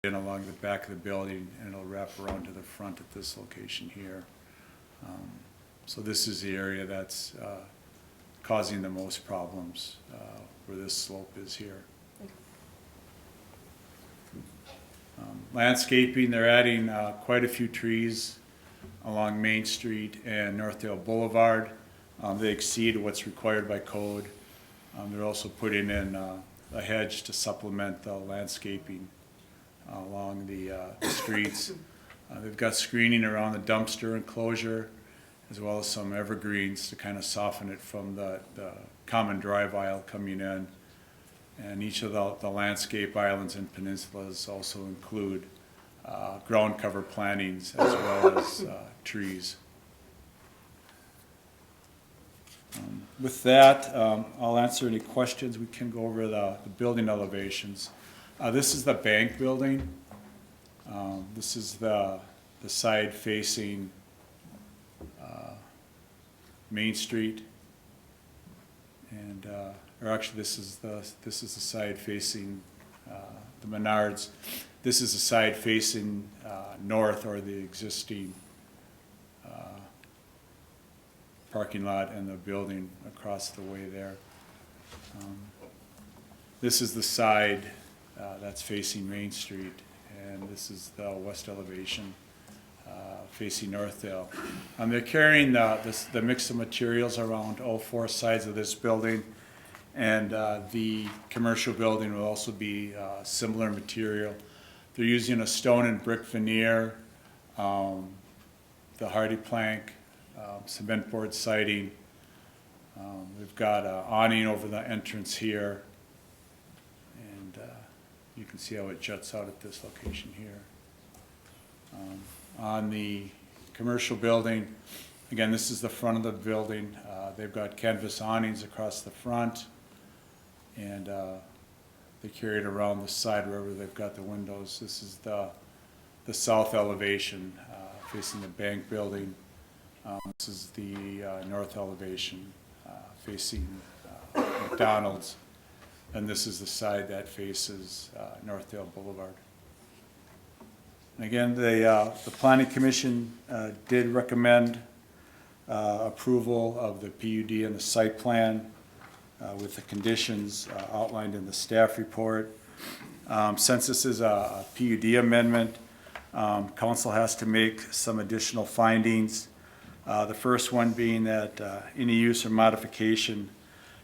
in along the back of the building, and it'll wrap around to the front at this location here. So this is the area that's causing the most problems where this slope is here. Landscaping, they're adding quite a few trees along Main Street and Northdale Boulevard. They exceed what's required by code. They're also putting in a hedge to supplement the landscaping along the streets. They've got screening around the dumpster enclosure, as well as some evergreens to kind of soften it from the common drive aisle coming in. And each of the landscape islands and peninsulas also include ground cover plantings as well as trees. With that, I'll answer any questions. We can go over the building elevations. This is the bank building. This is the side facing Main Street, and or actually this is the side facing the Menards. This is the side facing north, or the existing parking lot and the building across the way there. This is the side that's facing Main Street, and this is the west elevation facing Northdale. They're carrying the mix of materials around all four sides of this building, and the commercial building will also be similar material. They're using a stone and brick veneer, the hardy plank, cement board siding. We've got an awning over the entrance here, and you can see how it juts out at this location here. On the commercial building, again, this is the front of the building. They've got canvas awnings across the front, and they carry it around the side wherever they've got the windows. This is the south elevation facing the bank building. This is the north elevation facing McDonald's, and this is the side that faces Northdale Boulevard. And again, the Planning Commission did recommend approval of the PUD and the site plan with the conditions outlined in the staff report. Since this is a PUD amendment, council has to make some additional findings. The first one being that any use or modification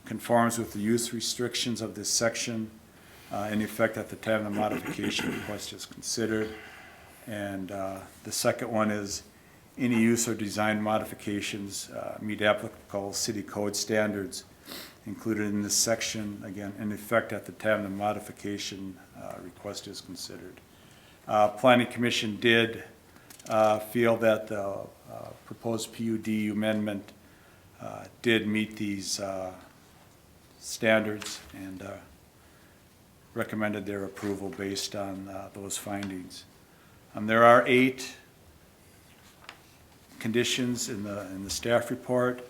conforms with the use restrictions of this section in effect at the time the modification request is considered. And the second one is any use or design modifications meet applicable city code standards included in this section, again, in effect at the time the modification request is considered. Planning Commission did feel that the proposed PUD amendment did meet these standards, and recommended their approval based on those findings. There are 8 conditions in the staff report.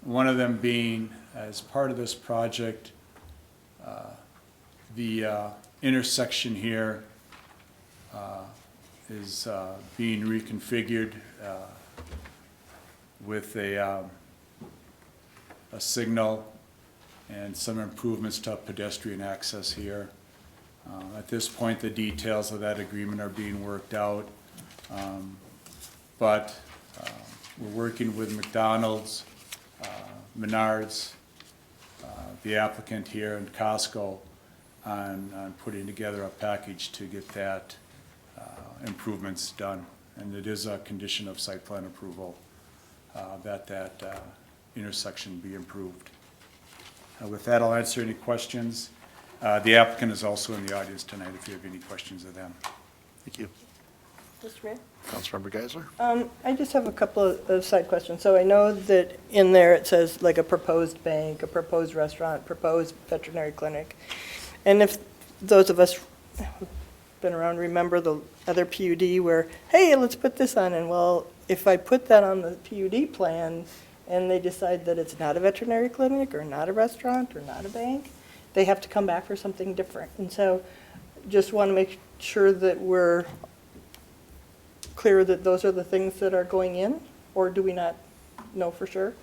One of them being, as part of this project, the intersection here is being reconfigured with a signal and some improvements to pedestrian access here. At this point, the details of that agreement are being worked out, but we're working with McDonald's, Menards, the applicant here, and Costco on putting together a package to get that improvements done. And it is a condition of site plan approval that intersection be improved. With that, I'll answer any questions. The applicant is also in the audience tonight if you have any questions of them. Thank you. Mr. Mayor? Councilmember Geisler? I just have a couple of side questions. So I know that in there it says like a proposed bank, a proposed restaurant, proposed veterinary clinic. And if those of us who've been around remember the other PUD where, hey, let's put this on, and well, if I put that on the PUD plan and they decide that it's not a veterinary clinic or not a restaurant or not a bank, they have to come back for something different. And so just want to make sure that we're clear that those are the things that are going in, or do we not know for sure?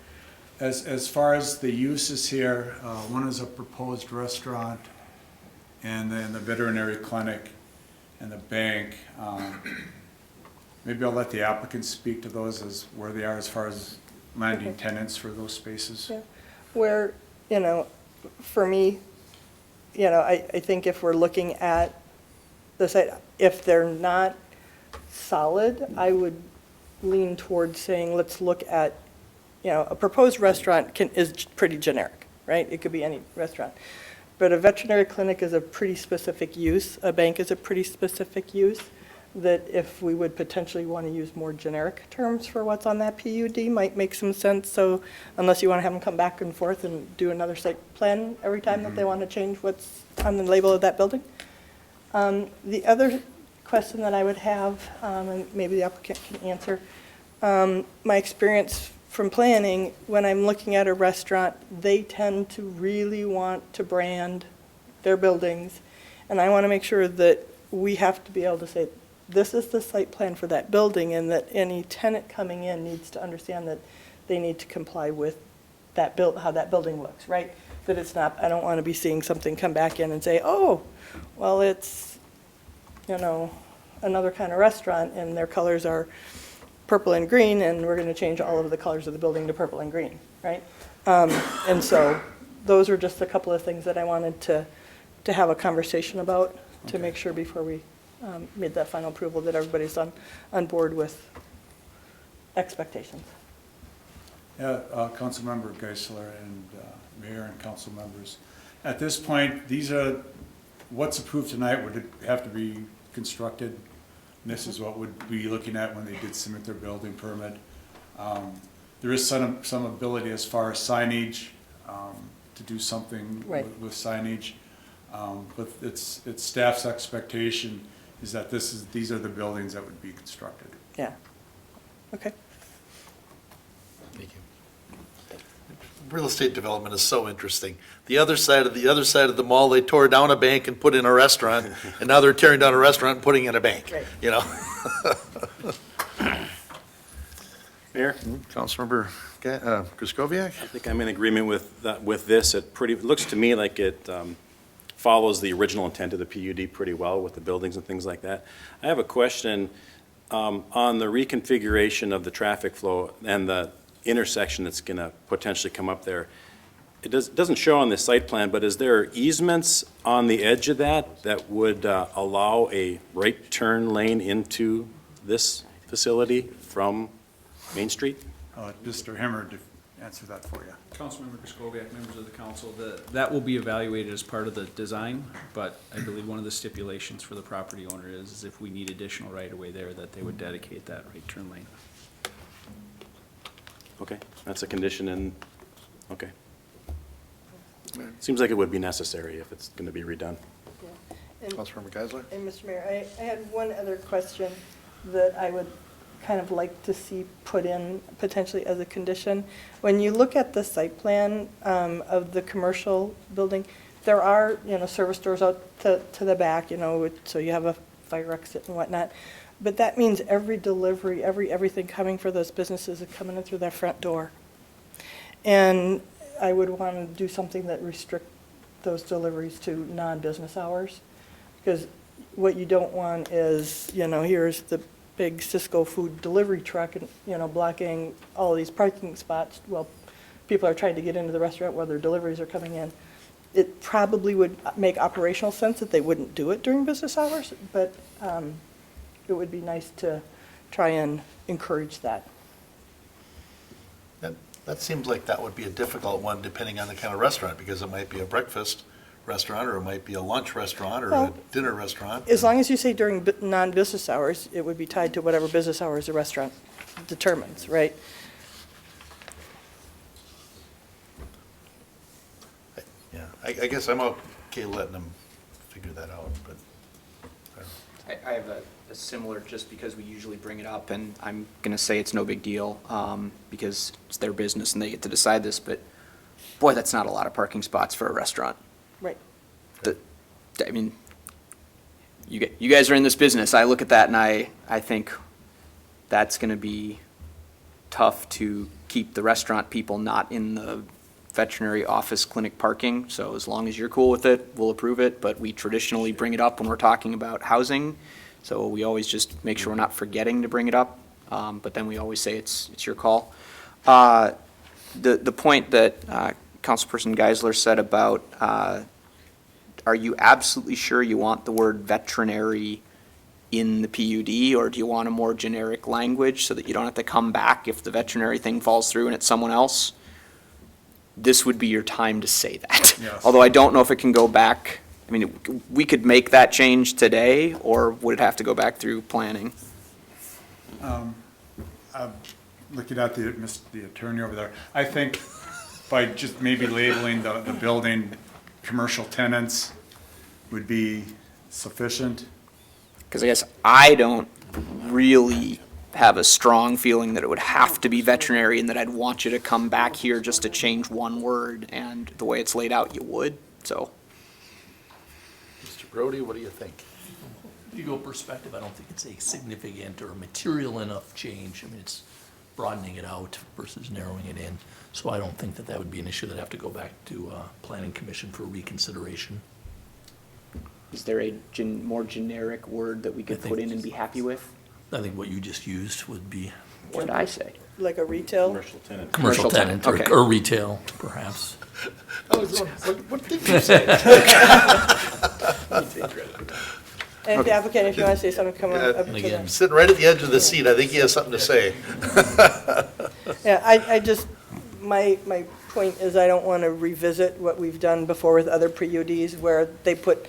As far as the uses here, one is a proposed restaurant, and then the veterinary clinic and the bank. Maybe I'll let the applicants speak to those as where they are as far as landing Okay. tenants for those spaces. Yeah, where, for me, I think if we're looking at the site, if they're not solid, I would lean towards saying, let's look at, a proposed restaurant is pretty generic, right? It could be any restaurant. But a veterinary clinic is a pretty specific use. A bank is a pretty specific use, that if we would potentially want to use more generic terms for what's on that PUD might make some sense. So unless you want to have them come back and forth and do another site plan every time that they want to change what's on the label of that building. The other question that I would have, and maybe the applicant can answer, my experience from planning, when I'm looking at a restaurant, they tend to really want to brand their buildings. And I want to make sure that we have to be able to say, this is the site plan for that building, and that any tenant coming in needs to understand that they need to comply with that how that building looks, right? That it's not, I don't want to be seeing something come back in and say, oh, well, it's, another kind of restaurant, and their colors are purple and green, and we're going to change all of the colors of the building to purple and green, right? And so those are just a couple of things that I wanted to have a conversation about to make sure before we made that final approval that everybody's on board with expectations. Yeah, Councilmember Geisler and Mayor and council members. At this point, these are, what's approved tonight would have to be constructed. And this is what we'd be looking at when they did submit their building permit. There is some ability as far as signage, to do something Right. with signage. But it's staff's expectation is that these are the buildings that would be constructed. Yeah. Okay. Thank you. Real estate development is so interesting. The other side of the mall, they tore down a bank and put in a restaurant, and now they're tearing down a restaurant and putting in a bank, Right. Mayor, Councilmember Kraskowiak? I think I'm in agreement with this. It looks to me like it follows the original intent of the PUD pretty well with the buildings and things like that. I have a question on the reconfiguration of the traffic flow and the intersection that's going to potentially come up there. It doesn't show on the site plan, but is there easements on the edge of that would allow a right turn lane into this facility from Main Street? Mr. Hemmer to answer that for you. Councilmember Kraskowiak, members of the council, that will be evaluated as part of the design, but I believe one of the stipulations for the property owner is if we need additional right-of-way there, that they would dedicate that right turn lane. Okay, that's a condition in, okay. Seems like it would be necessary if it's going to be redone. And Councilmember Geisler? And Mr. Mayor, I had one other question that I would kind of like to see put in potentially as a condition. When you look at the site plan of the commercial building, there are, service doors out to the back, so you have a fire exit and whatnot. But that means every delivery, everything coming for those businesses is coming in through that front door. And I would want to do something that restrict those deliveries to non-business hours. Because what you don't want is, here's the big Cisco food delivery truck and, blocking all these parking spots while people are trying to get into the restaurant while their deliveries are coming in. It probably would make operational sense that they wouldn't do it during business hours, but it would be nice to try and encourage that. That seems like that would be a difficult one depending on the kind of restaurant, because it might be a breakfast restaurant, or it might be a lunch restaurant, or a Well, dinner restaurant. As long as you say during non-business hours, it would be tied to whatever business hours the restaurant determines, right? Yeah, I guess I'm okay letting them figure that out, but. I have a similar, just because we usually bring it up, and I'm going to say it's no big deal, because it's their business and they get to decide this, but boy, that's not a lot of parking spots for a restaurant. Right. I mean, you guys are in this business. I look at that and I think that's gonna be tough to keep the restaurant people not in the veterinary office clinic parking. So as long as you're cool with it, we'll approve it, but we traditionally bring it up when we're talking about housing. So we always just make sure we're not forgetting to bring it up, but then we always say it's your call. The point that Councilperson Geisler said about, are you absolutely sure you want the word veterinary in the PUD, or do you want a more generic language so that you don't have to come back if the veterinary thing falls through and it's someone else? This would be your time to say that. Yes. Although I don't know if it can go back, I mean, we could make that change today, or would it have to go back through planning? Looking at the attorney over there, I think by just maybe labeling the building commercial tenants would be sufficient. Because I guess I don't really have a strong feeling that it would have to be veterinary and that I'd want you to come back here just to change one word, and the way it's laid out, you would, so. Mr. Brody, what do you think? Legal perspective, I don't think it's a significant or material enough change. I mean, it's broadening it out versus narrowing it in. So I don't think that that would be an issue that'd have to go back to Planning Commission for reconsideration. Is there a more generic word that we could I think put in and be happy with? I think what you just used would be What did I say? Like a retail? Commercial tenant. commercial tenant, tenant okay. or retail, perhaps. I was wondering, what did you say? And the applicant, if you want to say something, come on up to And again, the. Sitting right at the edge of the seat, I think he has something to say. Yeah, I just, my point is I don't want to revisit what we've done before with other pre-UDs where they put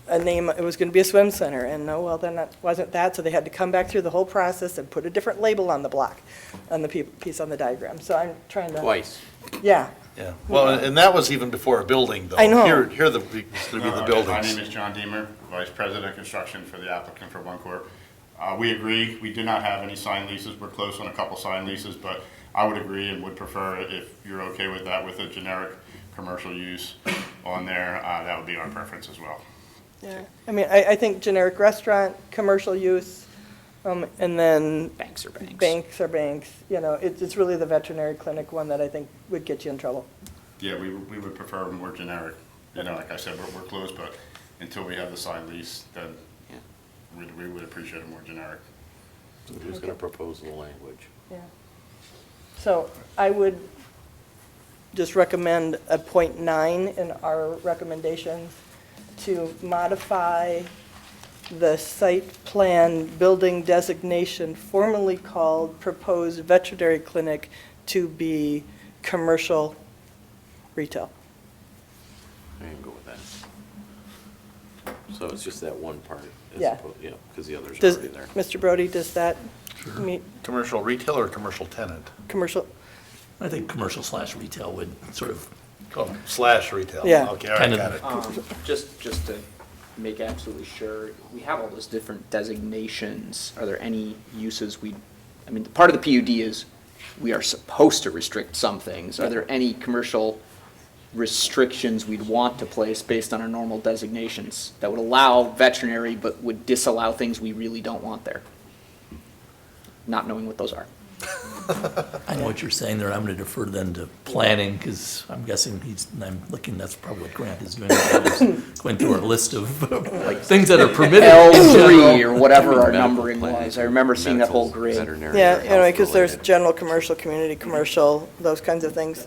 a name, it was going to be a swim center, and no, well, then that wasn't that, so they had to come back through the whole process and put a different label on the block, on the piece on the diagram. So I'm trying to. Twice. Yeah, Yeah, well, and that was even before a building, though. I know. Here it's gonna be the My buildings. name is John Deemer, Vice President of Construction for the applicant for One Corp. We agree, we do not have any signed leases, we're close on a couple signed leases, but I would agree and would prefer it if you're okay with that, with a generic commercial use on there, that would be our preference as well. yeah. I mean, I think generic restaurant, commercial use, and then Banks are banks. banks are banks. You know, it's really the veterinary clinic one that I think would get you in trouble. Yeah, we would prefer more generic, you know, like I said, we're close, but until we have the signed lease, then Yeah. we would appreciate a more generic. Who's going to propose the language? Yeah. So I would just recommend a .9 in our recommendations to modify the site plan building designation formerly called proposed veterinary clinic to be commercial retail. I can go with that. So it's just that one part? as Yeah. opposed- Yeah, because the others are Does, already there. Mr. Brody, does that meet Commercial retail or commercial tenant? commercial? I think commercial/retail would sort of, Oh, slash retail. Yeah. Okay, all right, Kind got of- it. Just to make absolutely sure, we have all those different designations. Are there any uses I mean, part of the PUD is we are supposed to restrict some things. Are there any commercial restrictions we'd want to place based on our normal designations that would allow veterinary but would disallow things we really don't want there? Not knowing what those are. I know what you're saying there. I'm going to defer then to planning because I'm guessing I'm looking, that's probably what Grant is doing. Going through our list of things that are permitted. L3 or whatever our Medical numbering planning, was. I remember seeing that whole medical, grid. veterinary, Yeah, or anyway, because there's health-related. general commercial, community commercial, those kinds of things.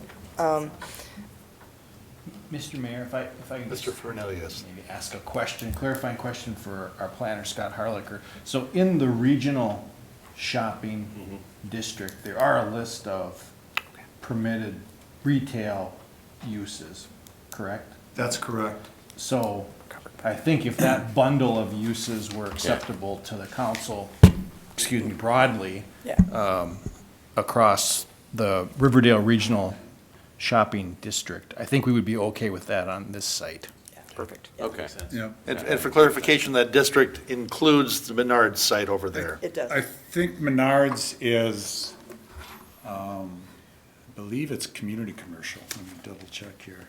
Mr. Mayor, if I can Mr. Fernelius. maybe ask a question, clarifying question for our planner, Scott Harlicker. So in the regional shopping district, there are a list of permitted retail uses, correct? That's correct. So I think if that bundle of uses were acceptable to the council, excuse me, broadly, Yeah, across the Riverdale Regional Shopping District, I think we would be okay with that on this site. Perfect. Okay. Yeah. And for clarification, that district includes the Menards site over there. it does. I think Menards is, I believe it's community commercial. Let me double check here.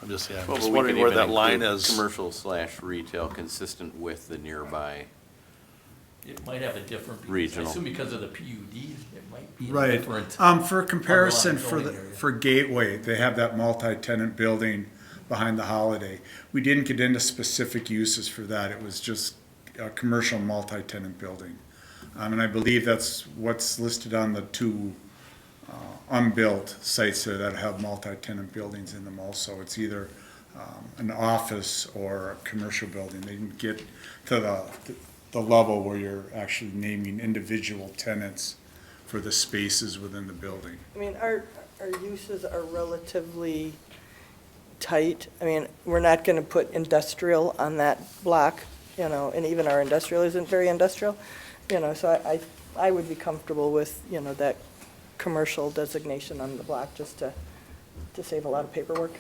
I'm just, yeah, I'm Well, just but we wondering could where even that line include is. Commercial/retail consistent with the nearby. It might have a different. Regional. I assume because of the PUD, it might be a Right. different. For comparison, underlying zoning area. for Gateway, they have that multi-tenant building behind the Holiday. We didn't get into specific uses for that. It was just a commercial multi-tenant building. And I believe that's what's listed on the two unbuilt sites there that have multi-tenant buildings in them also. It's either an office or a commercial building. They didn't get to the level where you're actually naming individual tenants for the spaces within the building. I mean, our uses are relatively tight. I mean, we're not going to put industrial on that block, you know, and even our industrial isn't very industrial, you know, so I would be comfortable with, you know, that commercial designation on the block just to save a lot of paperwork.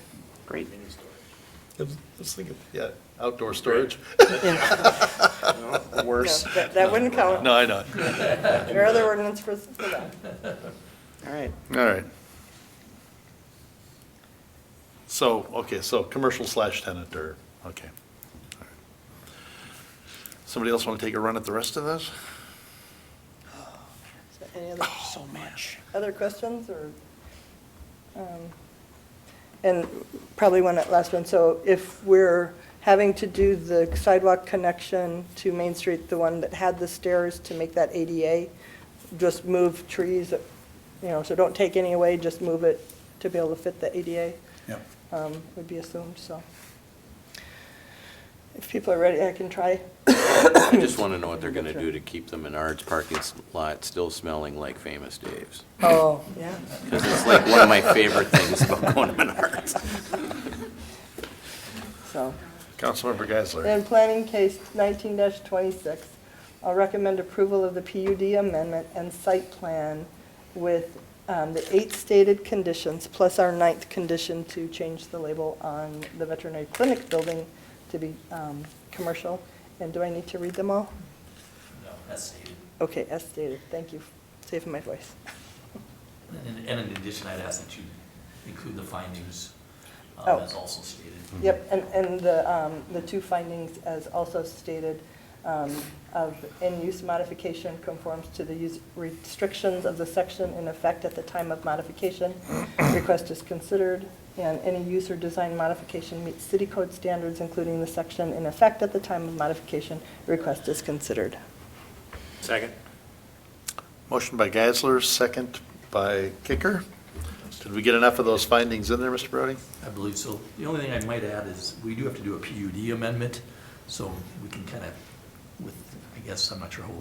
Great. I was thinking, yeah, outdoor storage. Worse. No, that wouldn't count. No, I know. There are other ordinance for that. All right. All right. So, okay, so commercial/tenant or, okay. All right. Somebody else want to take a run at the rest of this? So any other? So much. Other questions or? And probably one last one. So if we're having to do the sidewalk connection to Main Street, the one that had the stairs to make that ADA, just move trees, you know, so don't take any away, just move it to be able to fit the ADA, Yep. would be assumed, so. If people are ready, I can try. I just want to know what they're going to do to keep the Menards parking lot still smelling like Famous Dave's. Oh, yeah. Because it's like one of my favorite things about going to Menards. So, Councilmember Geisler. in planning case 19-26, I'll recommend approval of the PUD amendment and site plan with the 8 stated conditions, plus our 9th condition to change the label on the veterinary clinic building to be commercial. And do I need to read them all? No, that's stated. Okay, as stated. Thank you for saving my voice. And in addition, I'd ask that you include the findings Oh. as also stated. Yep, and the 2 findings, as also stated, of in-use modification conforms to the use restrictions of the section in effect at the time of modification. Request is considered, and any use or design modification meets city code standards, including the section in effect at the time of modification. Request is considered. Second. Motion by Geisler, second by Kicker. Did we get enough of those findings in there, Mr. Brody? I believe so. The only thing I might add is we do have to do a PUD amendment, so we can kind of, with, I guess, I'm not sure how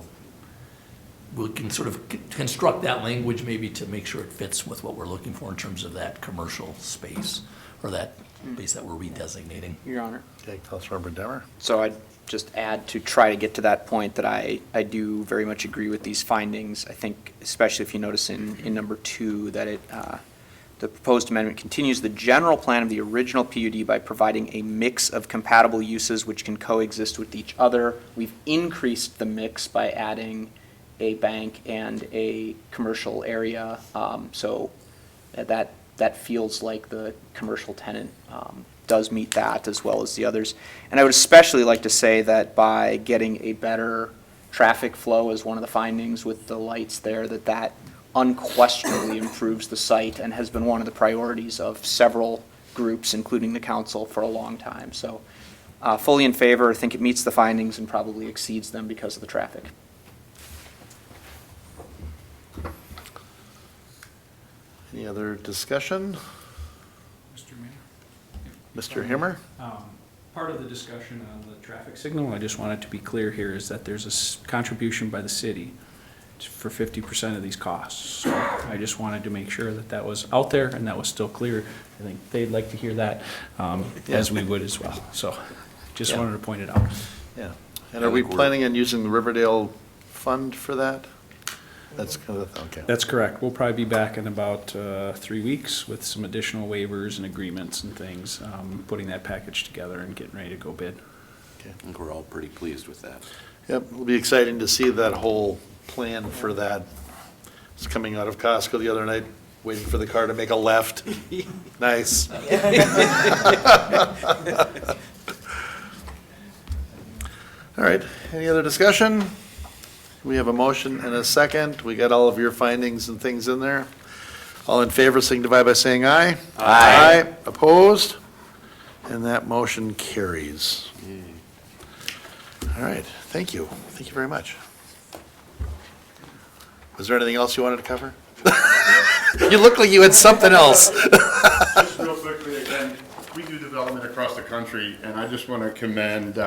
we can sort of construct that language maybe to make sure it fits with what we're looking for in terms of that commercial space or that space that we're redesignating. Your Honor. Okay, Councilmember Demmer. So I'd just add to try to get to that point that I do very much agree with these findings. I think especially if you notice in number 2 that it, the proposed amendment continues the general plan of the original PUD by providing a mix of compatible uses which can coexist with each other. We've increased the mix by adding a bank and a commercial area, so that feels like the commercial tenant does meet that as well as the others. And I would especially like to say that by getting a better traffic flow as one of the findings with the lights there, that unquestionably improves the site and has been one of the priorities of several groups, including the council, for a long time. So fully in favor. I think it meets the findings and probably exceeds them because of the traffic. Any other discussion? Mr. Mayor? Mr. Himmer? Part of the discussion on the traffic signal, I just want it to be clear here, is that there's a contribution by the city for 50% of these costs. So I just wanted to make sure that that was out there and that was still clear. I think they'd like to hear that, as we would as well. So just Yeah. wanted to point it out. Yeah. And are we planning on using the Riverdale fund for that? That's kind of, okay. That's correct. We'll probably be back in about 3 weeks with some additional waivers and agreements and things, putting that package together and getting ready to go bid. Okay. I think we're all pretty pleased with that. Yep, it'll be exciting to see that whole plan for that. It's coming out of Costco the other night. Waiting for the car to make a left. Nice. All right, any other discussion? We have a motion and a second. We got all of your findings and things in there. All in favor signify by saying aye. Aye. Opposed? And that motion carries. All right, thank you. Thank you very much. Was there anything else you wanted to cover? You look like you had something else. Just real quickly, again, we do development across the country, and I just want to commend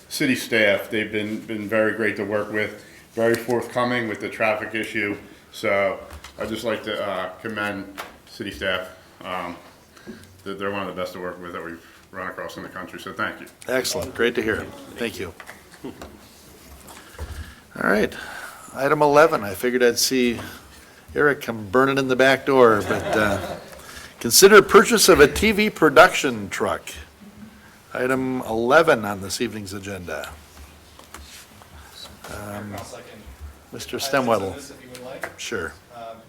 city staff. They've been very great to work with, very forthcoming with the traffic issue. So I'd just like to commend city staff. They're one of the best to work with that we've run across in the country, so thank you. Excellent, great to hear. Thank you. All right, item 11, I figured I'd see Eric come burning in the back door, but consider purchase of a TV production truck. Item 11 on this evening's agenda. Mr. Stemwedel, If you would like. sure.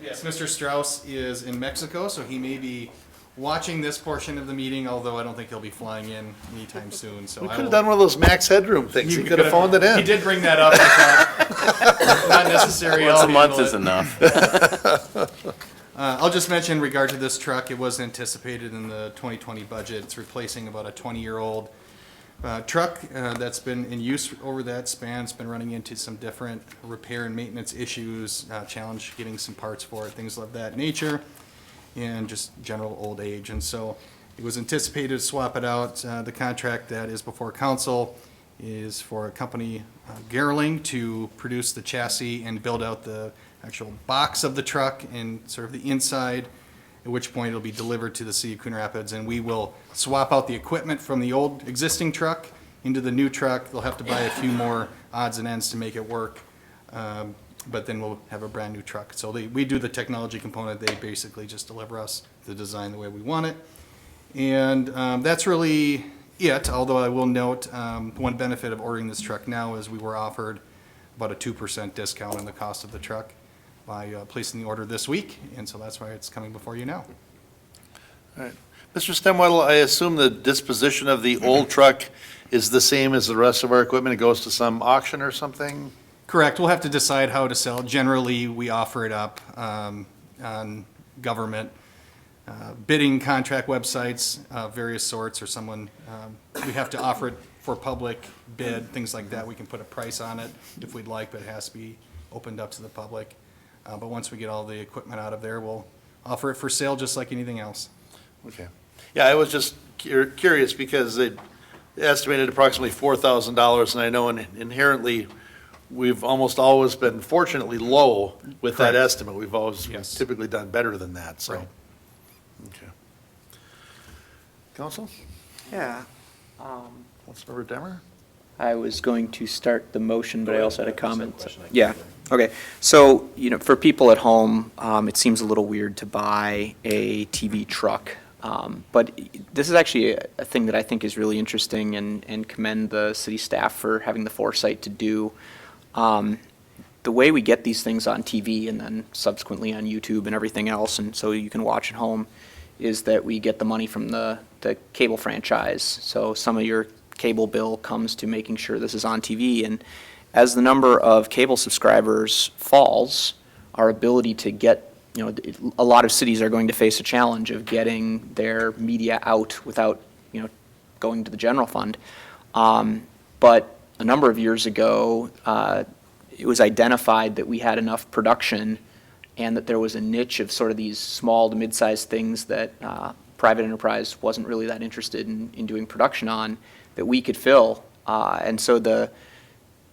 Yes, Mr. Strauss is in Mexico, so he may be watching this portion of the meeting, although I don't think he'll be flying in anytime soon, so We I could will. have done one of those max headroom things. You He could have phoned it He in. did bring that up. I thought. Not necessary. Once I'll a month handle is it. enough. I'll just mention in regard to this truck, it was anticipated in the 2020 budget. It's replacing about a 20-year-old truck that's been in use over that span. It's been running into some different repair and maintenance issues, challenge getting some parts for it, things of that nature, and just general old age. And so it was anticipated to swap it out. The contract that is before council is for a company, Gerling, to produce the chassis and build out the actual box of the truck and sort of the inside, at which point it'll be delivered to the city of Coon Rapids, and we will swap out the equipment from the old existing truck into the new truck. They'll have to buy a few more odds and ends to make it work, but then we'll have a brand-new truck. So we do the technology component, they basically just deliver us the design the way we want it. And that's really it, although I will note, one benefit of ordering this truck now is we were offered about a 2% discount on the cost of the truck by placing the order this week, and so that's why it's coming before you now. All right. Mr. Stemwedel, I assume the disposition of the old truck is the same as the rest of our equipment? It goes to some auction or something? Correct, we'll have to decide how to sell it. Generally, we offer it up on government bidding contract websites, various sorts, or someone, we have to offer it for public bid, things like that. We can put a price on it if we'd like, but it has to be opened up to the public. But once we get all the equipment out of there, we'll offer it for sale just like anything else. Okay. Yeah, I was just curious because they estimated approximately $4,000, and I know inherently, we've almost always been fortunately low with that Correct. estimate. We've always Yes. typically done better than that, so. Right. Okay. Council? Yeah. Councilmember Demmer? I was going to start the motion, but I also had a comment. question I can Yeah, okay. So, for people at home, it seems a little weird to buy a TV truck. But this is actually a thing that I think is really interesting and commend the city staff for having the foresight to do. The way we get these things on TV and then subsequently on YouTube and everything else, and so you can watch at home, is that we get the money from the cable franchise. So some of your cable bill comes to making sure this is on TV. And as the number of cable subscribers falls, our ability to get, a lot of cities are going to face a challenge of getting their media out without, going to the general fund. But a number of years ago, it was identified that we had enough production and that there was a niche of sort of these small to mid-sized things that private enterprise wasn't really that interested in doing production on, that we could fill. And so the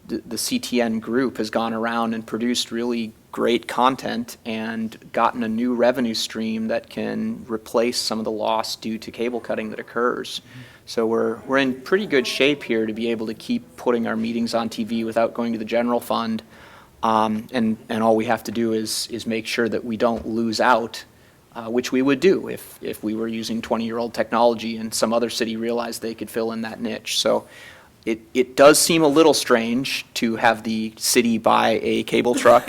CTN group has gone around and produced really great content and gotten a new revenue stream that can replace some of the loss due to cable cutting that occurs. So we're in pretty good shape here to be able to keep putting our meetings on TV without going to the general fund. And all we have to do is make sure that we don't lose out, which we would do if we were using 20-year-old technology and some other city realized they could fill in that niche. So it does seem a little strange to have the city buy a cable truck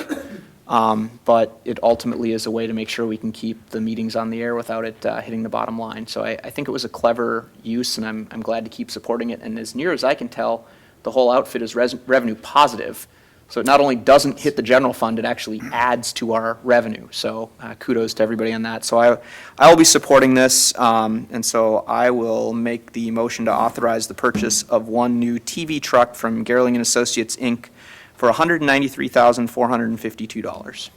But it ultimately is a way to make sure we can keep the meetings on the air without it hitting the bottom line. So I think it was a clever use, and I'm glad to keep supporting it. And as near as I can tell, the whole outfit is revenue positive. So it not only doesn't hit the general fund, it actually adds to our revenue. So kudos to everybody on that. So I will be supporting this, and so I will make the motion to authorize the purchase of one new TV truck from Gerling and Associates, Inc. for $193,452.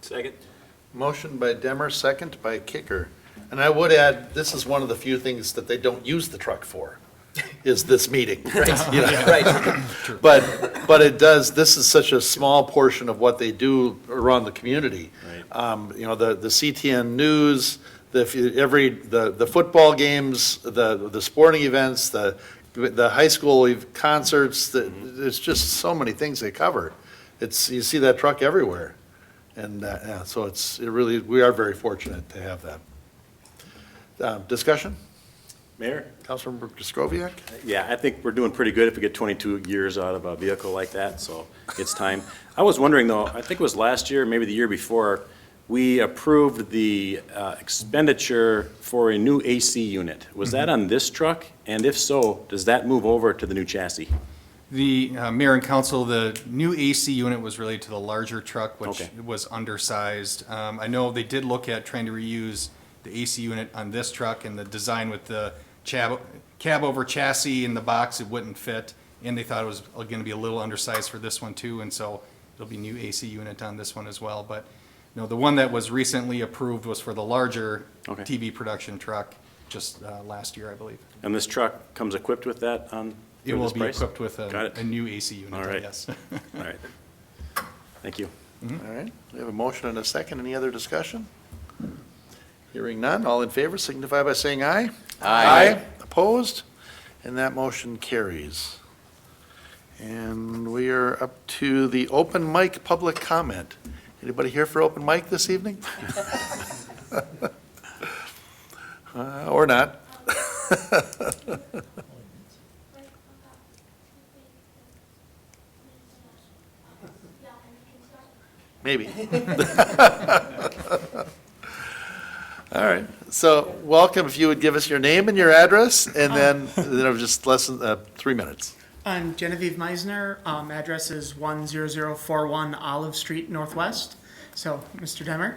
Second? Motion by Demmer, second by Kicker. And I would add, this is one of the few things that they don't use the truck for, is this meeting. But it does, this is such a small portion of what they do around the community. You know, the CTN News, the football games, the sporting events, the high school concerts, there's just so many things they cover. You see that truck everywhere. And, yeah, so we are very fortunate to have that. Discussion? Mayor? Councilmember Jaskoviak? Yeah, I think we're doing pretty good if we get 22 years out of a vehicle like that, so it's time. I was wondering, though, I think it was last year, maybe the year before, we approved the expenditure for a new AC unit. Was that on this truck? And if so, does that move over to the new chassis? The mayor and council, the new AC unit was related to the larger truck, which Okay. was undersized. I know they did look at trying to reuse the AC unit on this truck, and the design with the cab over chassis in the box, it wouldn't fit. And they thought it was going to be a little undersized for this one too, and so it'll be new AC unit on this one as well. But, you know, the one that was recently approved was for the larger Okay. TV production truck, just last year, I believe. And this truck comes equipped with that It for will this be price? equipped with Got it. a new AC unit, All right. yes. All right. Thank you. All right, we have a motion and a second. Any other discussion? Hearing none, all in favor signify by saying aye. Aye. Opposed? And that motion carries. And we are up to the open mic public comment. Anybody here for open mic this evening? Or not? Maybe. All right, so welcome, if you would give us your name and your address, and then just less than 3 minutes. I'm Genevieve Meisner. Address is 10041 Olive Street Northwest. So, Mr. Demmer.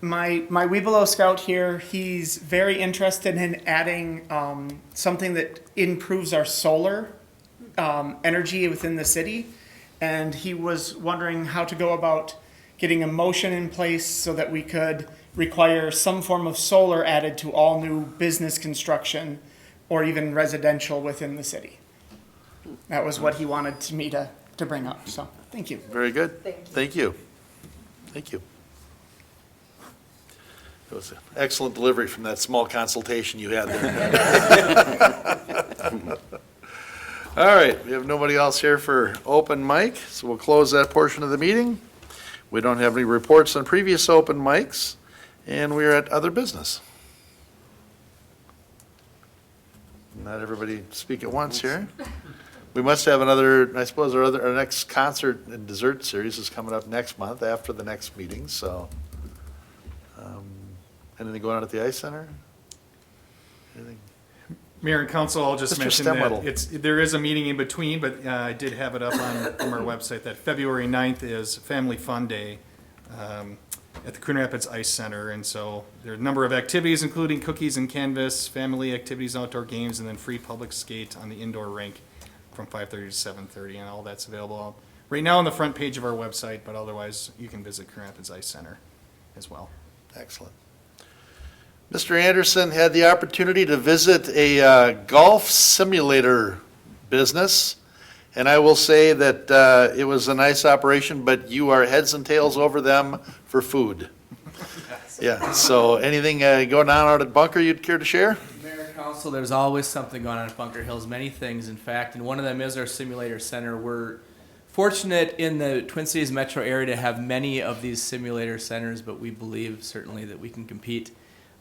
My Webelow Scout here, he's very interested in adding something that improves our solar energy within the city. And he was wondering how to go about getting a motion in place so that we could require some form of solar added to all new business construction or even residential within the city. That was what he wanted me to bring up, so, thank you. Very good. Thank you. Thank you. Thank you. That was an excellent delivery from that small consultation you had there. All right, we have nobody else here for open mic, so we'll close that portion of the meeting. We don't have any reports on previous open mics, and we're at other business. Not everybody speak at once here. We must have another, I suppose our next concert and dessert series is coming up next month after the next meeting, so. Anything going on at the Ice Center? Anything? Mayor and council, I'll just Mr. mention Stemwedel. that there is a meeting in between, but I did have it up on our website that February 9th is Family Fun Day at the Coon Rapids Ice Center. And so there are a number of activities, including cookies and canvas, family activities, outdoor games, and then free public skate on the indoor rink from 5:30 to 7:30, and all that's available right now on the front page of our website, but otherwise you can visit Coon Rapids Ice Center as well. Excellent. Mr. Anderson had the opportunity to visit a golf simulator business, and I will say that it was a nice operation, but you are heads and tails over them for food. Yeah, so anything going on out at Bunker you'd care to share? Mayor and Council, there's always something going on at Bunker Hills, many things, in fact, and one of them is our simulator center. We're fortunate in the Twin Cities metro area to have many of these simulator centers, but we believe certainly that we can compete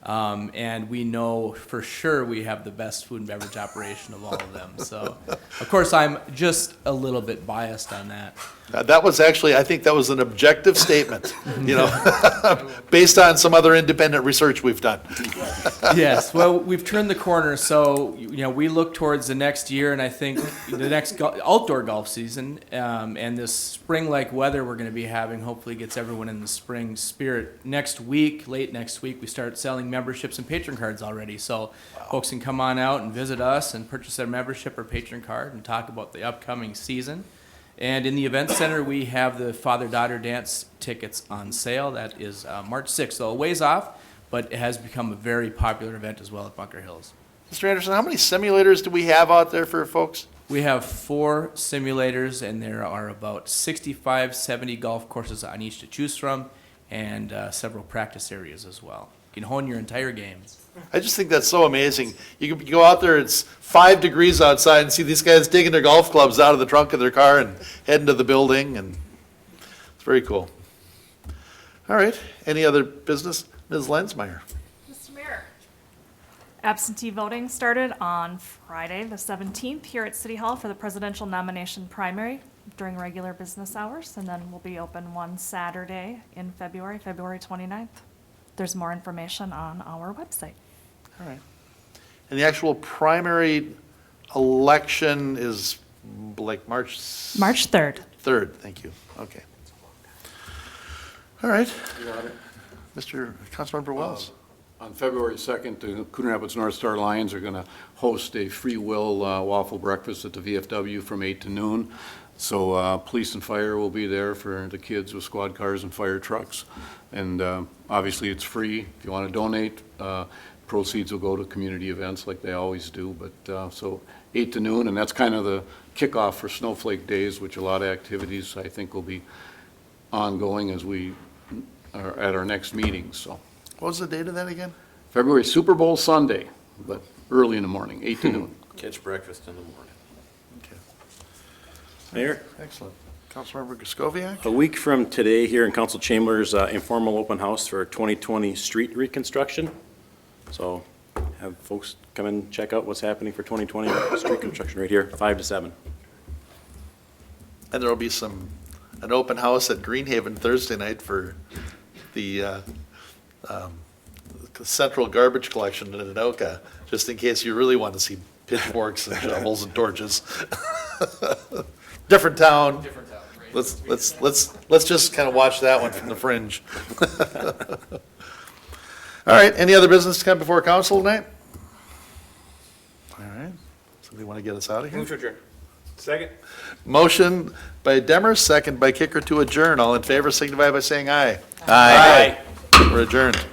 And we know for sure we have the best food and beverage operation of all of them. So, of course, I'm just a little bit biased on that. That was actually, I think that was an objective statement, based on some other independent research we've done. Yes, well, we've turned the corner, so, we look towards the next year, and I think the next outdoor golf season, and this spring-like weather we're gonna be having hopefully gets everyone in the spring spirit. Next week, late next week, we start selling memberships and patron cards already, so folks can come on out and visit us and purchase their membership or patron card and talk about the upcoming season. And in the event center, we have the father-daughter dance tickets on sale. That is March 6th, so a ways off, but it has become a very popular event as well at Bunker Hills. Mr. Anderson, how many simulators do we have out there for folks? We have 4 simulators, and there are about 65, 70 golf courses on each to choose from, and several practice areas as well. You can hone your entire game. I just think that's so amazing. You can go out there, it's 5 degrees outside, and see these guys taking their golf clubs out of the trunk of their car and heading to the building, and it's very cool. All right, any other business? Ms. Lensmeyer. Mr. Mayor. Absentee voting started on Friday, the 17th, here at City Hall for the presidential nomination primary during regular business hours, and then we'll be open one Saturday in February, February 29th. There's more information on our website. All right. And the actual primary election is like March? March 3rd. 3rd, thank you. Okay. All right. Mr. Councilmember Wells. On February 2nd, the Coon Rapids North Star Lions are going to host a free will waffle breakfast at the VFW from 8 to noon. So police and fire will be there for the kids with squad cars and fire trucks. And obviously it's free. If you want to donate, proceeds will go to community events like they always do. But so 8 to noon, and that's kind of the kickoff for Snowflake Days, which a lot of activities I think will be ongoing as we are at our next meeting. So What was the date of that again? February Super Bowl Sunday, but early in the morning, 8 to noon. Catch breakfast in the morning. Okay. Mayor? Excellent. Councilmember Griscoviac? A week from today, here in council chambers, informal open house for 2020 street reconstruction. So have folks come and check out what's happening for 2020 street construction right here, 5 to 7. And there'll be an open house at Greenhaven Thursday night for the central garbage collection in Anoka, just in case you really want to see pitchforks and shovels and torches. Different town. Different town, right? Let's just kind of watch that one from the fringe. All right, any other business to come before council tonight? All right, somebody want to get us out of here? Move to adjourn. Second. Motion by Demers, second by Kicker to adjourn. All in favor signify by saying aye. Aye. We're adjourned.